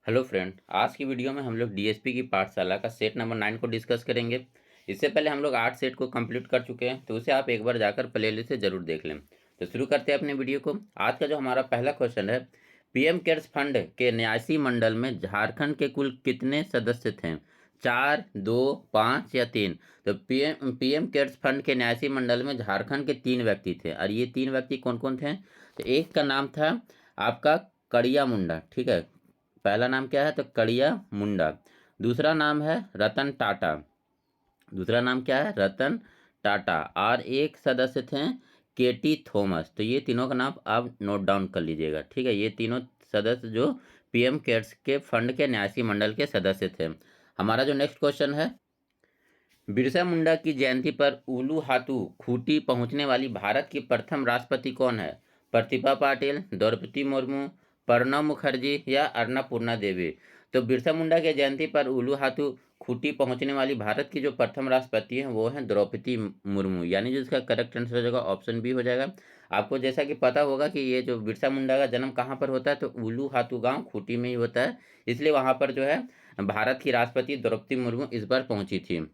Hello friend, आज की video में हम लोग डीएसपी की पाठशाला का सेट नंबर 9 को डिस्कस करेंगे। इससे पहले हम लोग 8 सेट को कंप्लीट कर चुके हैं, तो उसे आप एक बार जाकर प्लेलिस्ट से जरूर देख लें। तो शुरू करते हैं अपने वीडियो को। आज का जो हमारा पहला क्वेश्चन है, पीएम केयर्स फंड के न्यासी मंडल में झारखंड के कुल कितने सदस्य थे? 4, 2, 5 या 3? तो पीएम केयर्स फंड के न्यासी मंडल में झारखंड के 3 व्यक्ति थे, और ये 3 व्यक्ति कौन कौन थे? तो एक का नाम था आपका कड़िया मुंडा, ठीक है। पहला नाम क्या है? तो कड़िया मुंडा। दूसरा नाम है रतन टाटा। दूसरा नाम क्या है? रतन टाटा। और एक सदस्य थे केटी थॉमस। तो ये तीनों का नाम आप नोट डाउन कर लीजिएगा, ठीक है। ये तीनों सदस्य जो पीएम केयर्स के फंड के न्यासी मंडल के सदस्य थे। हमारा जो नेक्स्ट क्वेश्चन है, बिरसा मुंडा की जयंती पर उलू हाथू खूंटी पहुंचने वाली भारत की प्रथम राष्ट्रपति कौन है? प्रतिभा पाटिल, द्रौपदी मुर्मू, प्रणब मुखर्जी या अन्नपूर्णा देवी? तो बिरसा मुंडा के जयंती पर उलू हाथू खूंटी पहुंचने वाली भारत की जो प्रथम राष्ट्रपति हैं वो हैं द्रौपदी मुर्मू, यानी जो इसका करेक्ट आंसर हो जाएगा ऑप्शन बी हो जाएगा। आपको जैसा कि पता होगा कि ये जो बिरसा मुंडा का जन्म कहाँ पर होता है, तो उलू हाथू गाँव खूंटी में ही होता है, इसलिए वहाँ पर जो है भारत की राष्ट्रपति द्रौपदी मुर्मू इस बार पहुंची थी।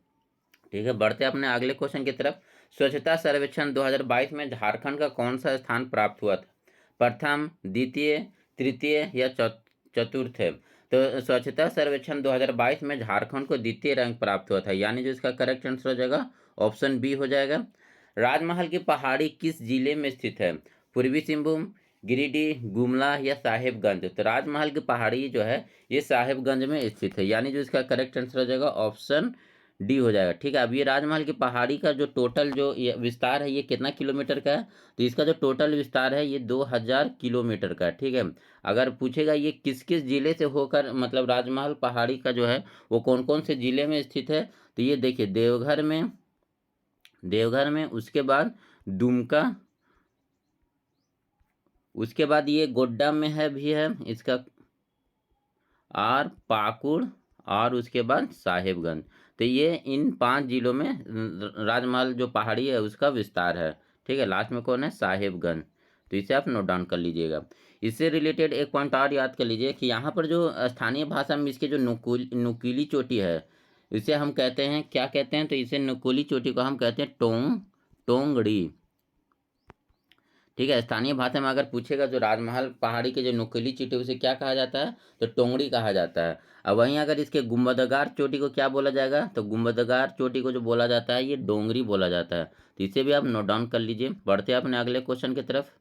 ठीक है, बढ़ते हैं अपने अगले क्वेश्चन की तरफ। स्वच्छता सर्वेक्षण 2022 में झारखंड का कौन सा स्थान प्राप्त हुआ था? प्रथम, द्वितीय, तृतीय या चतुर्थ? तो स्वच्छता सर्वेक्षण 2022 में झारखंड को द्वितीय रैंक प्राप्त हुआ था, यानी जो इसका करेक्ट आंसर हो जाएगा ऑप्शन बी हो जाएगा। राजमहल की पहाड़ी किस जिले में स्थित है? पूर्वी सिंहभूम, गिरिडीह, गुमला या साहेबगंज? तो राजमहल की पहाड़ी जो है ये साहेबगंज में स्थित है, यानी जो इसका करेक्ट आंसर हो जाएगा ऑप्शन डी हो जाएगा, ठीक है। अब ये राजमहल की पहाड़ी का जो टोटल जो ये विस्तार है ये कितना किलोमीटर का है? तो इसका जो टोटल विस्तार है ये 2000 किलोमीटर का है, ठीक है। अगर पूछेगा ये किस किस जिले से होकर, मतलब राजमहल पहाड़ी का जो है वो कौन कौन से जिले में स्थित है, तो ये देखिए देवघर में, उसके बाद दुमका, उसके बाद ये गोड्डा में है भी है इसका, और पाकुड़, और उसके बाद साहेबगंज। तो ये इन 5 जिलों में राजमहल जो पहाड़ी है उसका विस्तार है, ठीक है। लास्ट में कौन है? साहेबगंज। तो इसे आप नोट डाउन कर लीजिएगा। इससे रिलेटेड एक पॉइंट और याद कर लीजिए कि यहाँ पर जो स्थानीय भाषा में इसके जो नुकीली चोटी है, इसे हम कहते हैं, क्या कहते हैं? तो इसे नुकीली चोटी को हम कहते हैं टोंगड़ी, ठीक है। स्थानीय भाषा में अगर पूछेगा जो राजमहल पहाड़ी के जो नुकीली चोटी उसे क्या कहा जाता है? तो टोंगड़ी कहा जाता है। अब वहीं अगर इसके गुंबदगार चोटी को क्या बोला जाएगा? तो गुंबदगार चोटी को जो बोला जाता है ये डोंगरी बोला जाता है। तो इसे भी आप नोट डाउन कर लीजिए। बढ़ते हैं अपने अगले क्वेश्चन की तरफ।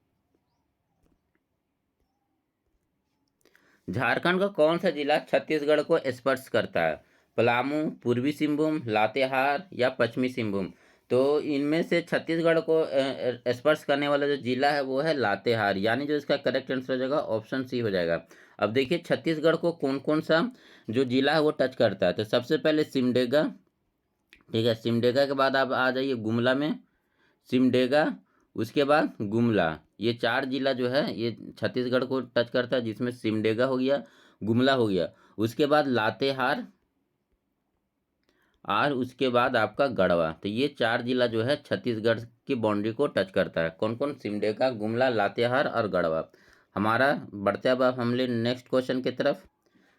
झारखंड का कौन सा जिला छत्तीसगढ़ को स्पर्श करता है? पलामू, पूर्वी सिंहभूम, लातेहार या पश्चिमी सिंहभूम? तो इनमें से छत्तीसगढ़ को स्पर्श करने वाला जो जिला है वो है लातेहार, यानी जो इसका करेक्ट आंसर हो जाएगा ऑप्शन सी हो जाएगा। अब देखिए छत्तीसगढ़ को कौन कौन सा जो जिला है वो टच करता है। तो सबसे पहले सिमडेगा, ठीक है। सिमडेगा के बाद आप आ जाइए गुमला में, सिमडेगा, उसके बाद गुमला। ये 4 जिला जो है ये छत्तीसगढ़ को टच करता है, जिसमें सिमडेगा हो गया, गुमला हो गया, उसके बाद लातेहार, और उसके बाद आपका गढ़वा। तो ये 4 जिला जो है छत्तीसगढ़ की बाउंड्री को टच करता है। कौन कौन? सिमडेगा, गुमला, लातेहार और गढ़वा। हमारा बढ़ते अब हम ले नेक्स्ट क्वेश्चन की तरफ।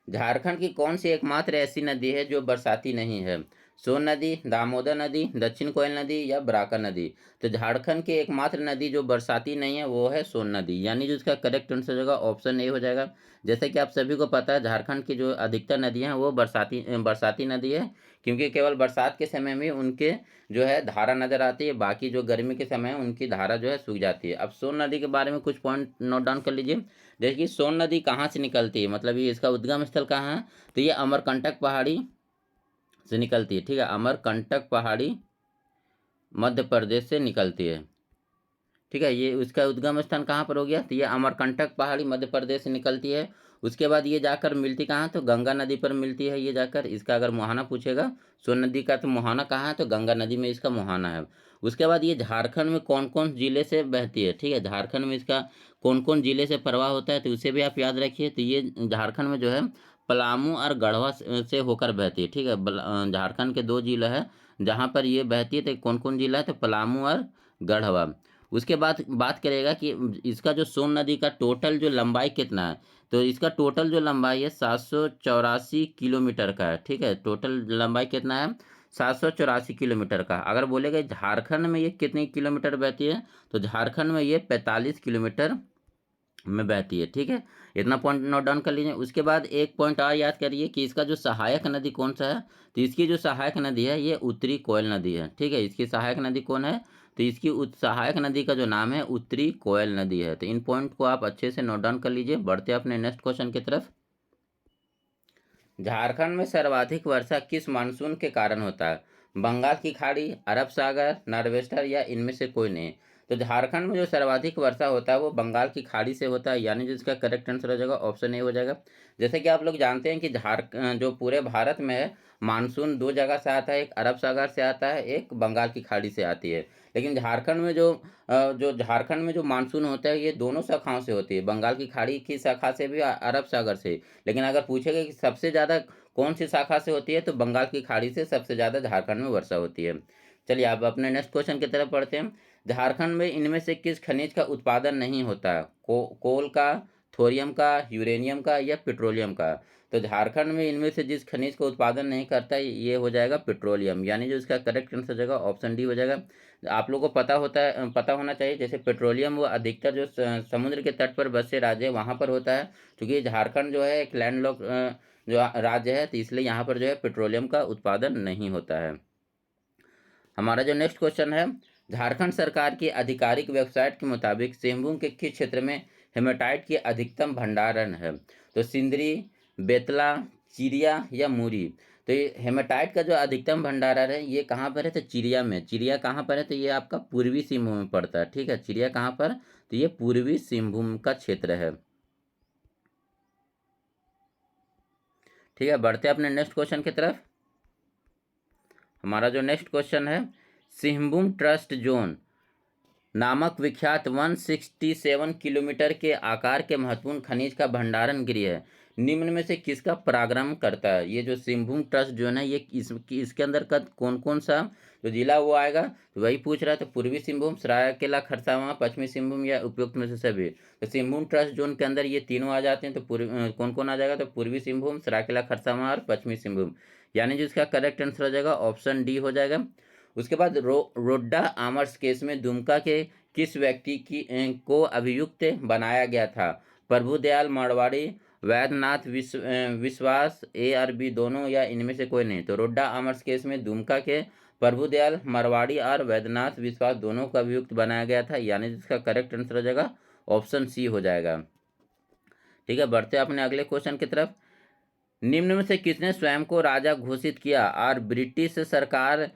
झारखंड की कौन सी एकमात्र ऐसी नदी है जो बरसाती नहीं है? सोन नदी, दामोदर नदी, दक्षिण कोयल नदी या बराका नदी? तो झारखंड की एकमात्र नदी जो बरसाती नहीं है वो है सोन नदी, यानी जो इसका करेक्ट आंसर होगा ऑप्शन ए हो जाएगा। जैसे कि आप सभी को पता है झारखंड की जो अधिकतर नदियां हैं वो बरसाती नदी है, क्योंकि केवल बरसात के समय में उनके जो है धारा नजर आती है, बाकी जो गर्मी के समय है उनकी धारा जो है सूख जाती है। अब सोन नदी के बारे में कुछ पॉइंट नोट डाउन कर लीजिए। देखिए सोन नदी कहाँ से निकलती है, मतलब ये इसका उद्गम स्थल कहाँ है? तो ये अमरकंटक पहाड़ी से निकलती है, ठीक है। अमरकंटक पहाड़ी मध्य प्रदेश से निकलती है, ठीक है। ये उसका उद्गम स्थान कहाँ पर हो गया? तो ये अमरकंटक पहाड़ी मध्य प्रदेश से निकलती है। उसके बाद ये जाकर मिलती कहाँ? तो गंगा नदी पर मिलती है ये जाकर। इसका अगर मुहाना पूछेगा सोन नदी का, तो मुहाना कहाँ है? तो गंगा नदी में इसका मुहाना है। उसके बाद ये झारखंड में कौन कौन जिले से बहती है, ठीक है। झारखंड में इसका कौन कौन जिले से प्रवाह होता है तो उसे भी आप याद रखिए। तो ये झारखंड में जो है पलामू और गढ़वा से होकर बहती है, ठीक है। झारखंड के 2 जिला है जहाँ पर ये बहती है। तो कौन कौन जिला है? तो पलामू और गढ़वा। उसके बाद बात करेगा कि इसका जो सोन नदी का टोटल जो लंबाई कितना है, तो इसका टोटल जो लंबाई है 784 किलोमीटर का है। ठीक है, टोटल लंबाई कितना है? 784 किलोमीटर का। अगर बोलेगा झारखंड में ये कितनी किलोमीटर बहती है, तो झारखंड में ये 45 किलोमीटर में बहती है। ठीक है, इतना पॉइंट नोट डाउन कर लीजिए। उसके बाद एक पॉइंट और याद करिए कि इसका जो सहायक नदी कौन सा है, तो इसकी जो सहायक नदी है ये उत्तरी कोयल नदी है। ठीक है, इसकी सहायक नदी कौन है, तो इसकी सहायक नदी का जो नाम है उत्तरी कोयल नदी है। तो इन पॉइंट को आप अच्छे से नोट डाउन कर लीजिए। बढ़ते अपने नेक्स्ट क्वेश्चन की तरफ। झारखंड में सर्वाधिक वर्षा किस मानसून के कारण होता है? बंगाल की खाड़ी, अरब सागर, नॉर्वेस्टर या इनमें से कोई नहीं। तो झारखंड में जो सर्वाधिक वर्षा होता है वो बंगाल की खाड़ी से होता है, यानी जिसका करेक्ट आंसर हो जाएगा ऑप्शन ए हो जाएगा। जैसे कि आप लोग जानते हैं कि जो पूरे भारत में है, मानसून दो जगह से आता है, एक अरब सागर से आता है, एक बंगाल की खाड़ी से आती है। लेकिन झारखंड में जो मानसून होता है ये दोनों शाखाओं से होती है, बंगाल की खाड़ी की शाखा से भी, अरब सागर से। लेकिन अगर पूछेगा कि सबसे ज़्यादा कौन सी शाखा से होती है, तो बंगाल की खाड़ी से सबसे ज़्यादा झारखंड में वर्षा होती है। चलिए आप अपने नेक्स्ट क्वेश्चन की तरफ पढ़ते हैं। झारखंड में इनमें से किस खनिज का उत्पादन नहीं होता है? कोल का, थोरियम का, यूरेनियम का या पेट्रोलियम का। तो झारखंड में इनमें से जिस खनिज का उत्पादन नहीं करता है ये हो जाएगा पेट्रोलियम, यानी जो इसका करेक्ट आंसर हो जाएगा ऑप्शन डी हो जाएगा। आप लोगों को पता होना चाहिए, जैसे पेट्रोलियम वो अधिकतर जो समुद्र के तट पर बसे राज्य है वहाँ पर होता है, क्योंकि झारखंड जो है एक लैंडलॉक जो राज्य है, तो इसलिए यहाँ पर जो है पेट्रोलियम का उत्पादन नहीं होता है। हमारा जो नेक्स्ट क्वेश्चन है, झारखंड सरकार की आधिकारिक वेबसाइट के मुताबिक सिंहभूम के किस क्षेत्र में हेमेटाइट की अधिकतम भंडारण है? तो सिंदरी, बेतला, चिरिया या मूरी। तो ये हेमेटाइट का जो अधिकतम भंडारण है ये कहाँ पर है? तो चिरिया में। चिरिया कहाँ पर है? तो ये आपका पूर्वी सिंहभूम में पड़ता है। ठीक है, चिरिया कहाँ पर? तो ये पूर्वी सिंहभूम का क्षेत्र है। ठीक है, बढ़ते हैं अपने नेक्स्ट क्वेश्चन की तरफ। हमारा जो नेक्स्ट क्वेश्चन है, सिंहभूम ट्रस्ट जोन नामक विख्यात 167 किलोमीटर के आकार के महत्वपूर्ण खनिज का भंडारण गृह है, निम्न में से किसका परागण करता है? ये जो सिंहभूम ट्रस्ट जोन है ये इसके अंदर का कौन कौन सा जो जिला वो आएगा, तो वही पूछ रहा है। तो पूर्वी सिंहभूम, सरायकेला खरसावां, पश्चिमी सिंहभूम या उपयुक्त में से सभी। तो सिंहभूम ट्रस्ट जोन के अंदर ये तीनों आ जाते हैं। तो कौन कौन आ जाएगा? तो पूर्वी सिंहभूम, सरायकेला खरसावां और पश्चिमी सिंहभूम, यानी जो इसका करेक्ट आंसर हो जाएगा ऑप्शन डी हो जाएगा। उसके बाद रोड्डा आमर्स केस में दुमका के किस व्यक्ति को अभियुक्त बनाया गया था? प्रभुदयाल मारवाड़ी, वैद्यनाथ विश्वास, ए और बी दोनों या इनमें से कोई नहीं। तो रोड्डा आमर्स केस में दुमका के प्रभुदयाल मारवाड़ी और वैद्यनाथ विश्वास दोनों को अभियुक्त बनाया गया था, यानी जिसका करेक्ट आंसर हो जाएगा ऑप्शन सी हो जाएगा। ठीक है, बढ़ते हैं अपने अगले क्वेश्चन की तरफ। निम्न में से किसने स्वयं को राजा घोषित किया और ब्रिटिश सरकार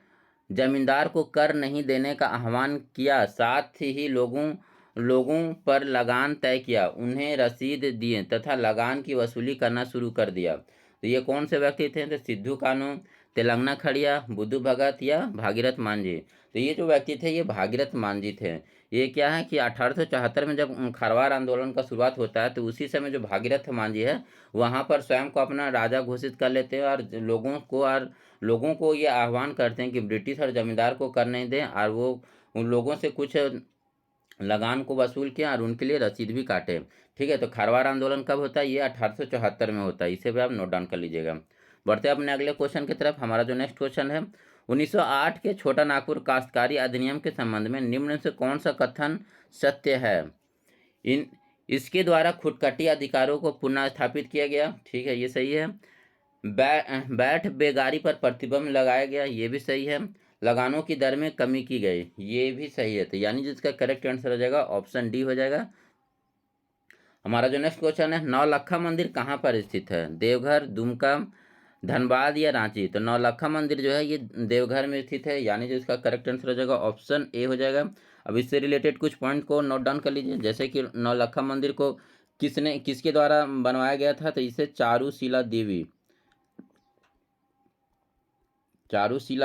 जमींदार को कर नहीं देने का आह्वान किया, साथ ही लोगों लोगों पर लगान तय किया, उन्हें रसीद दिए तथा लगान की वसूली करना शुरू कर दिया? तो ये कौन से व्यक्ति थे? तो सिद्धू कानू, तेलंगाना खड़िया, बुद्धू भगत या भागीरथ मांझी। तो ये जो व्यक्ति थे ये भागीरथ मांझी थे। ये क्या है कि 1874 में जब खरवार आंदोलन का शुरुआत होता है, तो उसी समय जो भागीरथ मांझी है वहाँ पर स्वयं को अपना राजा घोषित कर लेते हैं, और लोगों को ये आह्वान करते हैं कि ब्रिटिश और जमींदार को कर नहीं दें, और वो उन लोगों से कुछ लगान को वसूल किया और उनके लिए रसीद भी काटे। ठीक है, तो खरवार आंदोलन कब होता है? ये 1874 में होता है। इसे भी आप नोट डाउन कर लीजिएगा। बढ़ते हैं अपने अगले क्वेश्चन की तरफ। हमारा जो नेक्स्ट क्वेश्चन है, 1908 के छोटा नागपुर काश्तकारी अधिनियम के संबंध में निम्न से कौन सा कथन सत्य है? इसके द्वारा खुदकटी अधिकारों को पुनः स्थापित किया गया। ठीक है, ये सही है। बैठ बेगारी पर प्रतिबंध लगाया गया, ये भी सही है। लगानों की दर में कमी की गई, ये भी सही है। तो यानी जिसका करेक्ट आंसर हो जाएगा ऑप्शन डी हो जाएगा। हमारा जो नेक्स्ट क्वेश्चन है, नौलखा मंदिर कहाँ पर स्थित है? देवघर, दुमका, धनबाद या रांची। तो नौलखा मंदिर जो है ये देवघर में स्थित है, यानी जो इसका करेक्ट आंसर हो जाएगा ऑप्शन ए हो जाएगा। अब इससे रिलेटेड कुछ पॉइंट को नोट डाउन कर लीजिए, जैसे कि नौलखा मंदिर को किसके द्वारा बनवाया गया था? तो इसे चारूशिला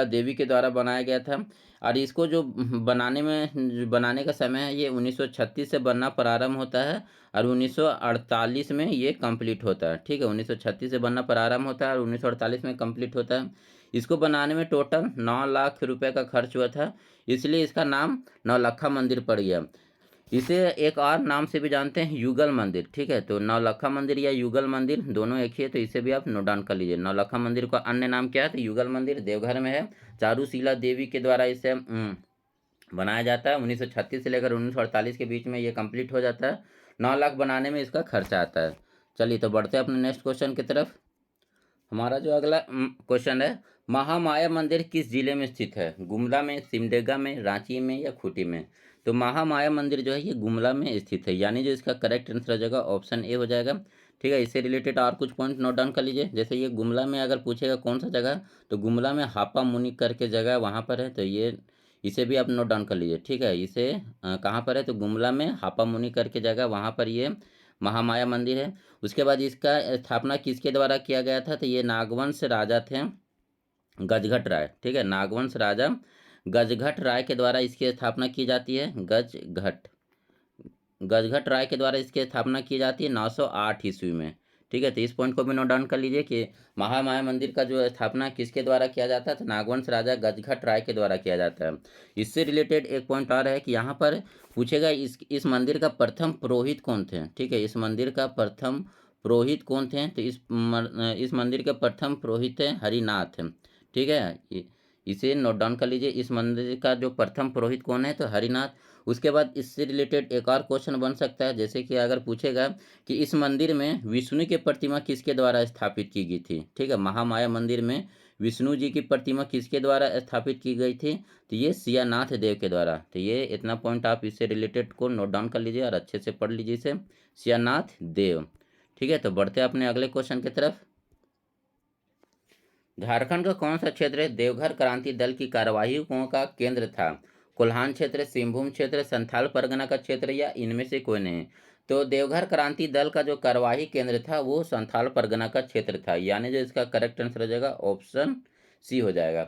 देवी के द्वारा बनाया गया था। और इसको जो बनाने का समय है ये 1936 से बनना प्रारंभ होता है और 1948 में ये कंप्लीट होता है। ठीक है, 1936 से बनना प्रारंभ होता है और 1948 में कंप्लीट होता है। इसको बनाने में टोटल 9 लाख रुपए का खर्च हुआ था, इसलिए इसका नाम नौलखा मंदिर पड़ गया। इसे एक और नाम से भी जानते हैं, युगल मंदिर। ठीक है, तो नौलखा मंदिर या युगल मंदिर दोनों एक ही है, तो इसे भी आप नोट डाउन कर लीजिए। नौलखा मंदिर का अन्य नाम क्या है, तो युगल मंदिर देवघर में है। चारूशीला देवी के द्वारा इसे बनाया जाता है। 1936 से लेकर 1948 के बीच में ये कंप्लीट हो जाता है। 9 लाख बनाने में इसका खर्चा आता है। चलिए तो बढ़ते हैं अपने नेक्स्ट क्वेश्चन की तरफ। हमारा जो अगला क्वेश्चन है, महामाया मंदिर किस जिले में स्थित है? गुमला में, सिमडेगा में, रांची में या खूंटी में? तो महामाया मंदिर जो है ये गुमला में स्थित है, यानी जो इसका करेक्ट आंसर हो जाएगा ऑप्शन ए हो जाएगा। ठीक है, इससे रिलेटेड और कुछ पॉइंट नोट डाउन कर लीजिए। जैसे ये गुमला में अगर पूछेगा कौन सा जगह, तो गुमला में हापा मुनि करके जगह वहाँ पर है, तो ये इसे भी आप नोट डाउन कर लीजिए। ठीक है, इसे कहाँ पर है, तो गुमला में हापा मुनि करके जगह वहाँ पर ये महामाया मंदिर है। उसके बाद इसका स्थापना किसके द्वारा किया गया था, तो ये नागवंश राजा थे गजघट राय। ठीक है, नागवंश राजा गजघट राय के द्वारा इसकी स्थापना की जाती है। गजघट राय के द्वारा इसकी स्थापना की जाती है 908 ईस्वी में। ठीक है, तो इस पॉइंट को भी नोट डाउन कर लीजिए कि महामाया मंदिर का जो स्थापना किसके द्वारा किया जाता है, तो नागवंश राजा गजघट राय के द्वारा किया जाता है। इससे रिलेटेड एक पॉइंट और है कि यहाँ पर पूछेगा इस मंदिर का प्रथम पुरोहित कौन थे। ठीक है, इस मंदिर का प्रथम पुरोहित कौन थे, तो इस मंदिर के प्रथम पुरोहित है हरिनाथ। ठीक है, इसे नोट डाउन कर लीजिए, इस मंदिर का जो प्रथम पुरोहित कौन है, तो हरिनाथ। उसके बाद इससे रिलेटेड एक और क्वेश्चन बन सकता है, जैसे कि अगर पूछेगा कि इस मंदिर में विष्णु की प्रतिमा किसके द्वारा स्थापित की गई थी। ठीक है, महामाया मंदिर में विष्णु जी की प्रतिमा किसके द्वारा स्थापित की गई थी, तो ये सियानाथ देव के द्वारा। तो ये इतना पॉइंट आप इससे रिलेटेड को नोट डाउन कर लीजिए और अच्छे से पढ़ लीजिए इसे, सियानाथ देव। ठीक है, तो बढ़ते हैं अपने अगले क्वेश्चन की तरफ। झारखंड का कौन सा क्षेत्र देवघर क्रांति दल की कार्यवाहियों का केंद्र था? कोल्हान क्षेत्र, सिंहभूम क्षेत्र, संथाल परगना का क्षेत्र या इनमें से कोई नहीं? तो देवघर क्रांति दल का जो कार्यवाही केंद्र था वो संथाल परगना का क्षेत्र था, यानी जो इसका करेक्ट आंसर हो जाएगा ऑप्शन सी हो जाएगा।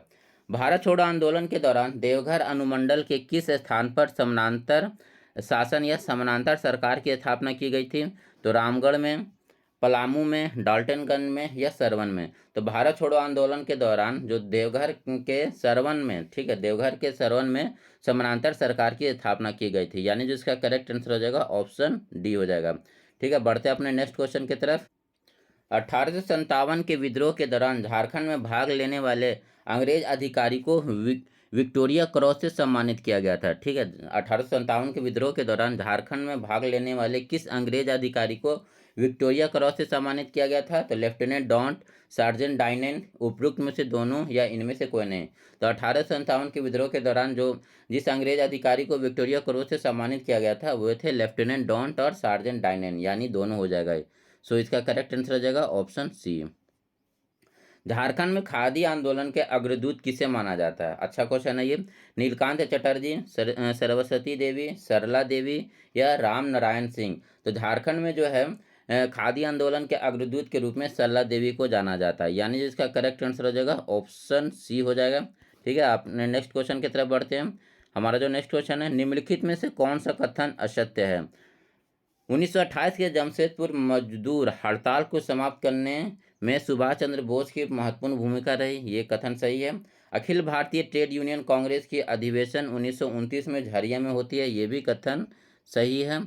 भारत छोड़ो आंदोलन के दौरान देवघर अनुमंडल के किस स्थान पर समानांतर शासन या समानांतर सरकार की स्थापना की गई थी? तो रामगढ़ में, पलामू में, डाल्टनगंज में या सरवन में? तो भारत छोड़ो आंदोलन के दौरान जो देवघर के सरवन में, ठीक है, देवघर के सरवन में समानांतर सरकार की स्थापना की गई थी, यानी जो इसका करेक्ट आंसर हो जाएगा ऑप्शन डी हो जाएगा। ठीक है, बढ़ते हैं अपने नेक्स्ट क्वेश्चन की तरफ। 1857 के विद्रोह के दौरान झारखंड में भाग लेने वाले अंग्रेज अधिकारी को विक्टोरिया क्रॉस से सम्मानित किया गया था। ठीक है, 1857 के विद्रोह के दौरान झारखंड में भाग लेने वाले किस अंग्रेज अधिकारी को विक्टोरिया क्रॉस से सम्मानित किया गया था? तो लेफ्टिनेंट डॉन्ट, सार्जेंट डाइनेन, उपरोक्त में से दोनों या इनमें से कोई नहीं? तो 1857 के विद्रोह के दौरान जो जिस अंग्रेज अधिकारी को विक्टोरिया क्रॉस से सम्मानित किया गया था वो थे लेफ्टिनेंट डॉन्ट और सार्जेंट डाइनेन, यानी दोनों हो जाएगा। सो इसका करेक्ट आंसर हो जाएगा ऑप्शन सी। झारखंड में खादी आंदोलन के अग्रदूत किसे माना जाता है? अच्छा क्वेश्चन है ये। नीलकांत चटर्जी, सरस्वती देवी, सरला देवी या राम नारायण सिंह? तो झारखंड में जो है खादी आंदोलन के अग्रदूत के रूप में सरला देवी को जाना जाता है, यानी जिसका करेक्ट आंसर हो जाएगा ऑप्शन सी हो जाएगा। ठीक है, आप नेक्स्ट क्वेश्चन की तरफ बढ़ते हैं। हमारा जो नेक्स्ट क्वेश्चन है, निम्नलिखित में से कौन सा कथन असत्य है? 1928 के जमशेदपुर मजदूर हड़ताल को समाप्त करने में सुभाष चंद्र बोस की महत्वपूर्ण भूमिका रही, ये कथन सही है। अखिल भारतीय ट्रेड यूनियन कांग्रेस की अधिवेशन 1929 में झरिया में होती है, ये भी कथन सही है।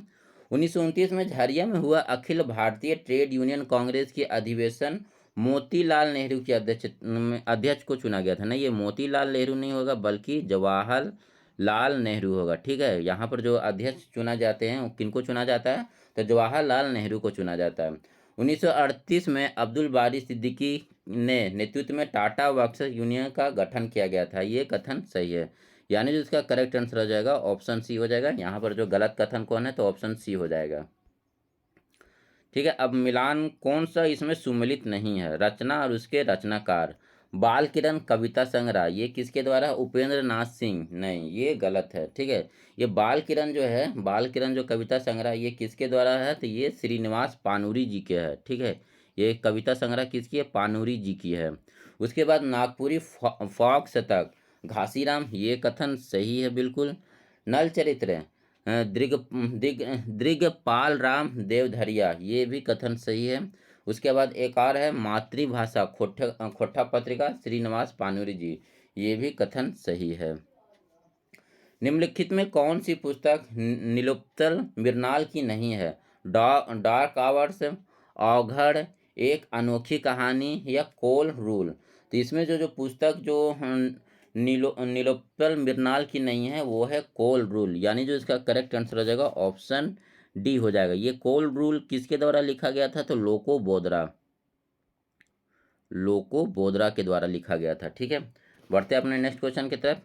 1929 में झरिया में हुआ अखिल भारतीय ट्रेड यूनियन कांग्रेस की अधिवेशन मोतीलाल नेहरू की अध्यक्ष को चुना गया था। नहीं, ये मोतीलाल नेहरू नहीं होगा बल्कि जवाहर लाल नेहरू होगा। ठीक है, यहाँ पर जो अध्यक्ष चुना जाते हैं किनको चुना जाता है, तो जवाहरलाल नेहरू को चुना जाता है। 1938 में अब्दुल बारी सिद्दीकी ने नेतृत्व में टाटा वर्क्स यूनियन का गठन किया गया था, ये कथन सही है, यानी जो इसका करेक्ट आंसर हो जाएगा ऑप्शन सी हो जाएगा। यहाँ पर जो गलत कथन कौन है, तो ऑप्शन सी हो जाएगा। ठीक है, अब मिलान कौन सा इसमें सुमिलित नहीं है? रचना और उसके रचनाकार। बाल किरण कविता संग्रह, ये किसके द्वारा? उपेंद्र नाथ सिंह? नहीं, ये गलत है। ठीक है, ये बाल किरण जो है, बाल किरण जो कविता संग्रह, ये किसके द्वारा है? तो ये श्रीनिवास पानूरी जी के है। ठीक है, ये कविता संग्रह किसकी है? पानूरी जी की है। उसके बाद नागपुरी फॉक शतक, घासीराम, ये कथन सही है बिल्कुल। नल चरित्र दृग दिग दृगपाल राम देवधरिया, ये भी कथन सही है। उसके बाद एक और है मातृभाषा खोट्टा पत्रिका, श्रीनिवास पानूरी जी, ये भी कथन सही है। निम्नलिखित में कौन सी पुस्तक नीलोत्पल मृणाल की नहीं है? डार्क आवर्स, अवघड़, एक अनोखी कहानी या कोल रूल? तो इसमें जो जो पुस्तक जो नीलोत्पल मृणाल की नहीं है वो है कोल रूल, यानी जो इसका करेक्ट आंसर हो जाएगा ऑप्शन डी हो जाएगा। ये कोल रूल किसके द्वारा लिखा गया था? तो लोको बोदरा के द्वारा लिखा गया था। ठीक है, बढ़ते अपने नेक्स्ट क्वेश्चन की तरफ।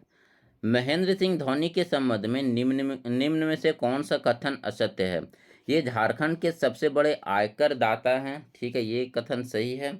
महेंद्र सिंह धोनी के संबंध में निम्न में से कौन सा कथन असत्य है? ये झारखंड के सबसे बड़े आयकर दाता हैं। ठीक है, ये कथन सही है।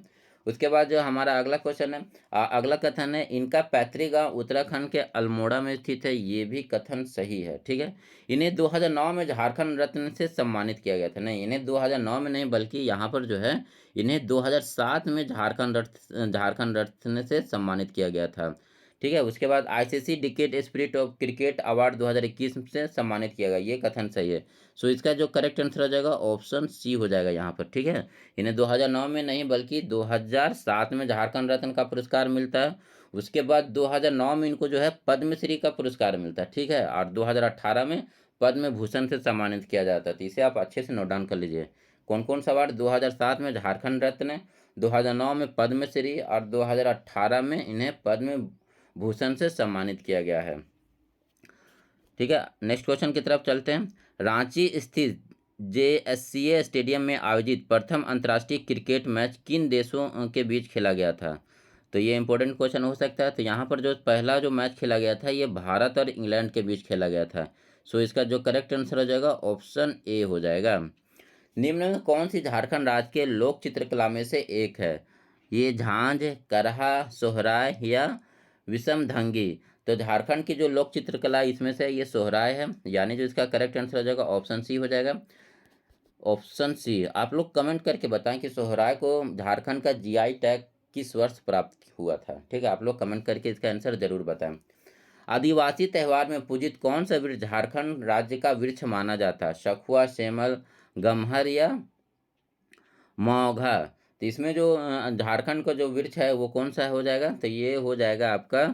उसके बाद जो हमारा अगला क्वेश्चन है, अगला कथन है इनका पैतृक गांव उत्तराखंड के अल्मोड़ा में स्थित है। ये भी कथन सही है। ठीक है, इन्हें 2009 में झारखंड रत्न से सम्मानित किया गया था। नहीं, इन्हें 2009 में नहीं, बल्कि यहाँ पर जो है इन्हें 2007 में झारखंड रत्न से सम्मानित किया गया था। ठीक है, उसके बाद ICC decade spirit of cricket award 2021 से सम्मानित किया गया। ये कथन सही है। सो इसका जो करेक्ट आंसर हो जाएगा ऑप्शन सी हो जाएगा यहाँ पर। ठीक है, इन्हें 2009 में नहीं बल्कि 2007 में झारखंड रत्न का पुरस्कार मिलता है। उसके बाद 2009 में इनको जो है पद्मश्री का पुरस्कार मिलता है। ठीक है, और 2018 में पद्म भूषण से सम्मानित किया जाता है। तो इसे आप अच्छे से नोट डाउन कर लीजिए। कौन कौन सा अवार्ड? 2007 में झारखंड रत्न, 2009 में पद्मश्री और 2018 में इन्हें पद्म भूषण से सम्मानित किया गया है। ठीक है, नेक्स्ट क्वेश्चन की तरफ चलते हैं। रांची स्थित जेएससीए स्टेडियम में आयोजित प्रथम अंतर्राष्ट्रीय क्रिकेट मैच किन देशों के बीच खेला गया था? तो ये इंपॉर्टेंट क्वेश्चन हो सकता है। तो यहाँ पर जो पहला जो मैच खेला गया था ये भारत और इंग्लैंड के बीच खेला गया था। सो इसका जो करेक्ट आंसर हो जाएगा ऑप्शन ए हो जाएगा। निम्न में कौन सी झारखंड राज्य के लोक चित्रकला में से एक है? ये झांझ, करहा, सोहराय या विषमधंगी? तो झारखंड की जो लोक चित्रकला इसमें से ये सोहराय है, यानी जो इसका करेक्ट आंसर हो जाएगा ऑप्शन सी हो जाएगा। Option C. आप लोग कमेंट करके बताएं कि सोहराय को झारखंड का जीआई टैग किस वर्ष प्राप्त हुआ था। ठीक है, आप लोग कमेंट करके इसका आंसर जरूर बताएं। आदिवासी त्यौहार में पूजित कौन सा वृक्ष झारखंड राज्य का वृक्ष माना जाता है? सखुआ, सेमल, गम्हर या मौघा? तो इसमें जो झारखंड का जो वृक्ष है वो कौन सा हो जाएगा? तो ये हो जाएगा आपका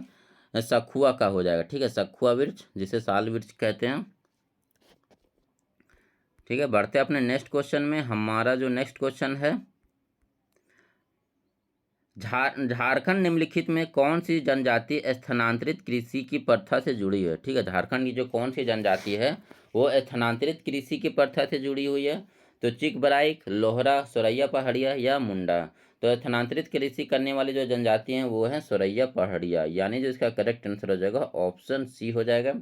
सखुआ का हो जाएगा। ठीक है, सखुआ वृक्ष जिसे साल वृक्ष कहते हैं। ठीक है, बढ़ते अपने नेक्स्ट क्वेश्चन में। हमारा जो नेक्स्ट क्वेश्चन है, झारखंड निम्नलिखित में कौन सी जनजाति स्थानांतरित कृषि की प्रथा से जुड़ी है? ठीक है, झारखंड की जो कौन सी जनजाति है वो स्थानांतरित कृषि की प्रथा से जुड़ी हुई है? तो चिकबराइक, लोहरा, सोरैया पहाड़िया या मुंडा? तो स्थानांतरित कृषि करने वाली जो जनजाति हैं वो है सोरैया पहाड़िया, यानी जो इसका करेक्ट आंसर हो जाएगा ऑप्शन सी हो जाएगा।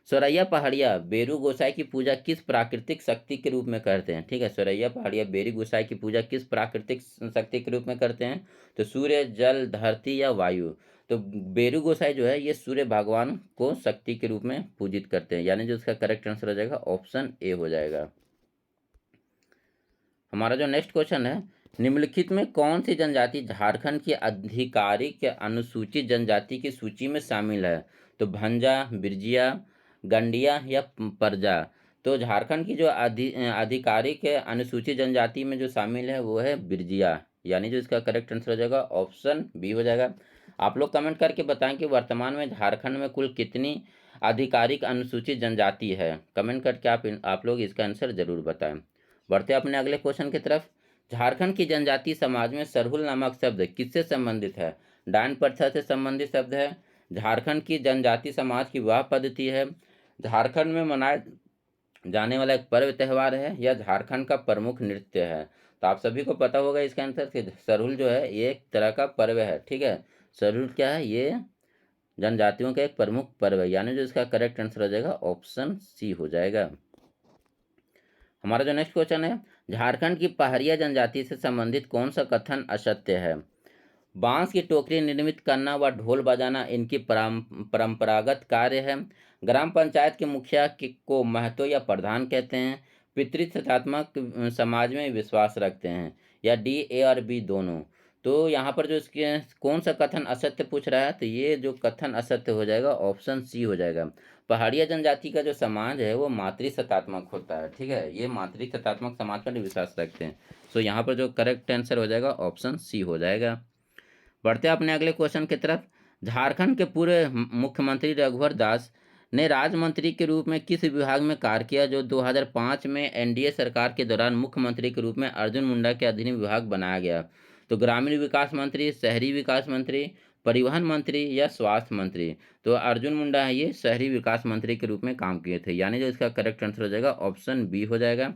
सोरैया पहाड़िया बेरू गोसाई की पूजा किस प्राकृतिक शक्ति के रूप में करते हैं? ठीक है, सोरैया पहाड़िया बेरू गोसाई की पूजा किस प्राकृतिक शक्ति के रूप में करते हैं? तो सूर्य, जल, धरती या वायु? तो बेरू गोसाई जो है ये सूर्य भगवान को शक्ति के रूप में पूजित करते हैं, यानी जो इसका करेक्ट आंसर हो जाएगा ऑप्शन ए हो जाएगा। हमारा जो नेक्स्ट क्वेश्चन है, निम्नलिखित में कौन सी जनजाति झारखंड की आधिकारिक अनुसूचित जनजाति की सूची में शामिल है? तो भंजा, बिरजिया, गंडिया या परजा? तो झारखंड की जो आधिकारिक अनुसूचित जनजाति में जो शामिल है वो है बिरजिया, यानी जो इसका करेक्ट आंसर हो जाएगा ऑप्शन बी हो जाएगा। आप लोग कमेंट करके बताएं कि वर्तमान में झारखंड में कुल कितनी आधिकारिक अनुसूचित जनजाति है। कमेंट करके आप लोग इसका आंसर जरूर बताएं। बढ़ते अपने अगले क्वेश्चन की तरफ। झारखंड की जनजातीय समाज में सरहुल नामक शब्द किससे संबंधित है? डायन प्रथा से संबंधित शब्द है, झारखंड की जनजातीय समाज की विवाह पद्धति है, झारखंड में मनाए जाने वाला एक पर्व त्यौहार है, या झारखंड का प्रमुख नृत्य है? तो आप सभी को पता होगा इसका आंसर कि सरहुल जो है ये एक तरह का पर्व है। ठीक है, सरहुल क्या है? ये जनजातियों का एक प्रमुख पर्व है, यानी जो इसका करेक्ट आंसर हो जाएगा ऑप्शन सी हो जाएगा। हमारा जो नेक्स्ट क्वेश्चन है, झारखंड की पहाड़िया जनजाति से संबंधित कौन सा कथन असत्य है? बांस की टोकरी निर्मित करना व ढोल बजाना इनकी परंपरागत कार्य है, ग्राम पंचायत के मुखिया को महतो या प्रधान कहते हैं, पितृसत्तात्मक समाज में विश्वास रखते हैं, या डी, ए और बी दोनों? तो यहाँ पर जो इसके कौन सा कथन असत्य पूछ रहा है, तो ये जो कथन असत्य हो जाएगा ऑप्शन सी हो जाएगा। पहाड़िया जनजाति का जो समाज है वो मातृसत्तात्मक होता है। ठीक है, ये मातृसत्तात्मक समाज पर विश्वास रखते हैं। सो यहाँ पर जो करेक्ट आंसर हो जाएगा ऑप्शन सी हो जाएगा। बढ़ते हैं अपने अगले क्वेश्चन की तरफ। झारखंड के पूर्व मुख्यमंत्री रघुवर दास ने राज्य मंत्री के रूप में किस विभाग में कार्य किया जो 2005 में एनडीए सरकार के दौरान मुख्यमंत्री के रूप में अर्जुन मुंडा के अधीन विभाग बनाया गया? तो ग्रामीण विकास मंत्री, शहरी विकास मंत्री, परिवहन मंत्री या स्वास्थ्य मंत्री? तो अर्जुन मुंडा है ये शहरी विकास मंत्री के रूप में काम किए थे, यानी जो इसका करेक्ट आंसर हो जाएगा ऑप्शन बी हो जाएगा।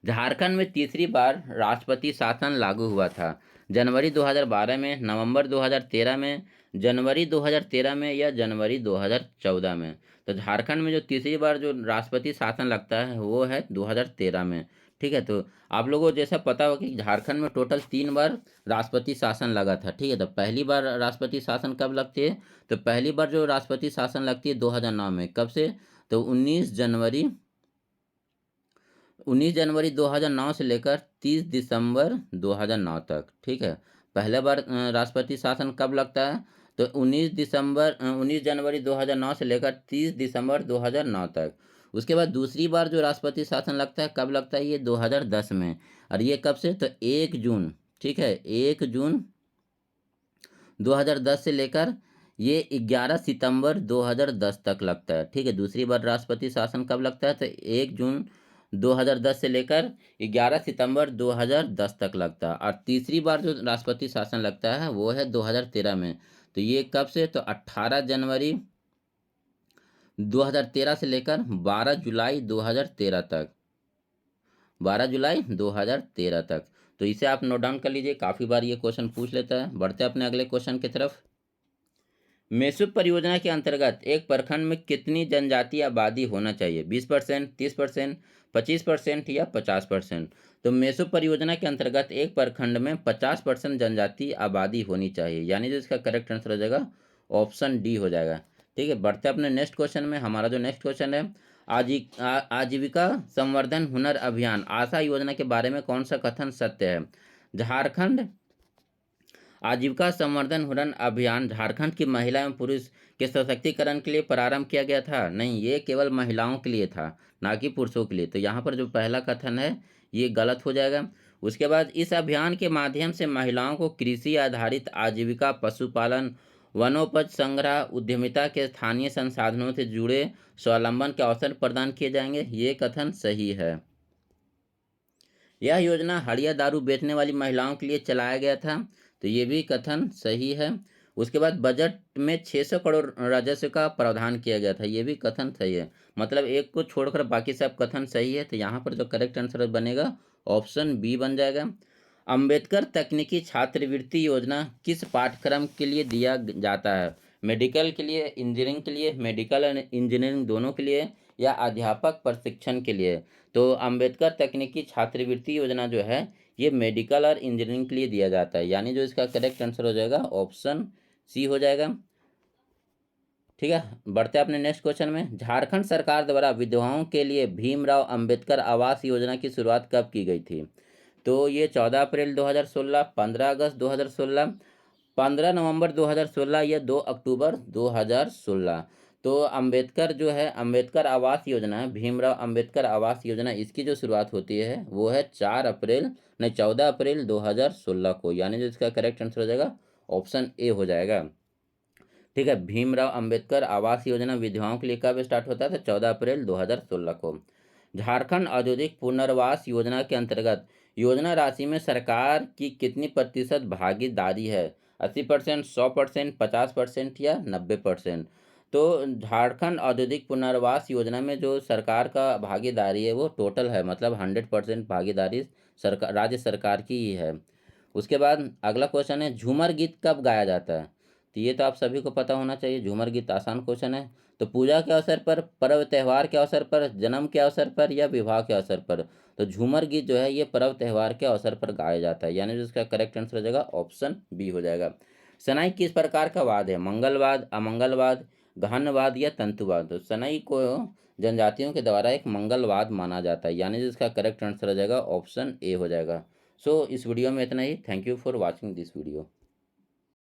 झारखंड में तीसरी बार राष्ट्रपति शासन लागू हुआ था। जनवरी 2012 में, नवंबर 2013 में, जनवरी 2013 में या जनवरी 2014 में? तो झारखंड में जो तीसरी बार जो राष्ट्रपति शासन लगता है वो है 2013 में। ठीक है, तो आप लोगों को जैसा पता हो कि झारखंड में टोटल 3 बार राष्ट्रपति शासन लगा था। ठीक है, तो पहली बार राष्ट्रपति शासन कब लगती है? तो पहली बार जो राष्ट्रपति शासन लगती है 2009 में। कब से? तो 19 जनवरी 2009 से लेकर 30 दिसंबर 2009 तक। ठीक है, पहला बार राष्ट्रपति शासन कब लगता है? तो 19 जनवरी 2009 से लेकर 30 दिसंबर 2009 तक। उसके बाद दूसरी बार जो राष्ट्रपति शासन लगता है कब लगता है? ये 2010 में। और ये कब से? तो 1 जून। ठीक है, 1 जून 2010 से लेकर ये 11 सितंबर 2010 तक लगता है। ठीक है, दूसरी बार राष्ट्रपति शासन कब लगता है? तो 1 जून 2010 से लेकर 11 सितंबर 2010 तक लगता है। और तीसरी बार जो राष्ट्रपति शासन लगता है वो है 2013 में। तो ये कब से? तो 18 जनवरी 2013 से लेकर 12 जुलाई 2013 तक। 12 जुलाई 2013 तक। तो इसे आप नोट डाउन कर लीजिए, काफ़ी बार ये क्वेश्चन पूछ लेता है। बढ़ते हैं अपने अगले क्वेश्चन की तरफ। मेसुब परियोजना के अंतर्गत एक प्रखंड में कितनी जनजातीय आबादी होना चाहिए? 20%, 30%, 25% या 50%? तो मेसुब परियोजना के अंतर्गत एक प्रखंड में 50% जनजातीय आबादी होनी चाहिए, यानी जो इसका करेक्ट आंसर हो जाएगा ऑप्शन डी हो जाएगा। ठीक है, बढ़ते हैं अपने नेक्स्ट क्वेश्चन में। हमारा जो नेक्स्ट क्वेश्चन है, आजीविका संवर्धन हुनर अभियान आशा योजना के बारे में कौन सा कथन सत्य है? झारखंड आजीविका संवर्धन हुनर अभियान झारखंड की महिला एवं पुरुष के सशक्तिकरण के लिए प्रारंभ किया गया था? नहीं, ये केवल महिलाओं के लिए था, ना कि पुरुषों के लिए। तो यहाँ पर जो पहला कथन है ये गलत हो जाएगा। उसके बाद इस अभियान के माध्यम से महिलाओं को कृषि आधारित आजीविका, पशुपालन, वनोपज संग्रह, उद्यमिता के स्थानीय संसाधनों से जुड़े स्वावलंबन के अवसर प्रदान किए जाएंगे। ये कथन सही है। यह योजना हड़िया दारू बेचने वाली महिलाओं के लिए चलाया गया था। तो ये भी कथन सही है। उसके बाद बजट में 600 करोड़ राजस्व का प्रावधान किया गया था। ये भी कथन सही है। मतलब एक को छोड़कर बाकी सब कथन सही है। तो यहाँ पर जो करेक्ट आंसर बनेगा ऑप्शन बी बन जाएगा। अंबेडकर तकनीकी छात्रवृत्ति योजना किस पाठ्यक्रम के लिए दिया जाता है? मेडिकल के लिए, इंजीनियरिंग के लिए, मेडिकल और इंजीनियरिंग दोनों के लिए, या अध्यापक प्रशिक्षण के लिए? तो अंबेडकर तकनीकी छात्रवृत्ति योजना जो है ये मेडिकल और इंजीनियरिंग के लिए दिया जाता है, यानी जो इसका करेक्ट आंसर हो जाएगा ऑप्शन सी हो जाएगा। ठीक है, बढ़ते हैं अपने नेक्स्ट क्वेश्चन में। झारखंड सरकार द्वारा विधवाओं के लिए भीमराव अंबेडकर आवास योजना की शुरुआत कब की गई थी? तो ये 14 अप्रैल 2016, 15 अगस्त 2016, 15 नवंबर 2016 या 2 अक्टूबर 2016? तो अंबेडकर जो है, अंबेडकर आवास योजना है, भीमराव अंबेडकर आवास योजना, इसकी जो शुरुआत होती है वो है 14 अप्रैल 2016 को, यानी जो इसका करेक्ट आंसर हो जाएगा ऑप्शन ए हो जाएगा। ठीक है, भीमराव अंबेडकर आवास योजना विधवाओं के लिए कब स्टार्ट होता है? तो 14 अप्रैल 2016 को। झारखंड औद्योगिक पुनर्वास योजना के अंतर्गत योजना राशि में सरकार की कितनी प्रतिशत भागीदारी है? 80%, 100%, 50% या 90%? तो झारखंड औद्योगिक पुनर्वास योजना में जो सरकार का भागीदारी है वो टोटल है, मतलब 100% भागीदारी सरकार, राज्य सरकार की ही है। उसके बाद अगला क्वेश्चन है, झूमर गीत कब गाया जाता है? तो ये तो आप सभी को पता होना चाहिए। झूमर गीत आसान क्वेश्चन है। तो पूजा के अवसर पर, पर्व त्यौहार के अवसर पर, जन्म के अवसर पर या विवाह के अवसर पर? तो झूमर गीत जो है ये पर्व त्यौहार के अवसर पर गाया जाता है, यानी जिसका करेक्ट आंसर हो जाएगा ऑप्शन बी हो जाएगा। शनाई किस प्रकार का वाद है? मंगलवाद, अमंगलवाद, गहनवाद या तंतुवाद? तो शनाई को जनजातियों के द्वारा एक मंगलवाद माना जाता है, यानी जिसका करेक्ट आंसर हो जाएगा ऑप्शन ए हो जाएगा। सो इस वीडियो में इतना ही। Thank you for watching this video.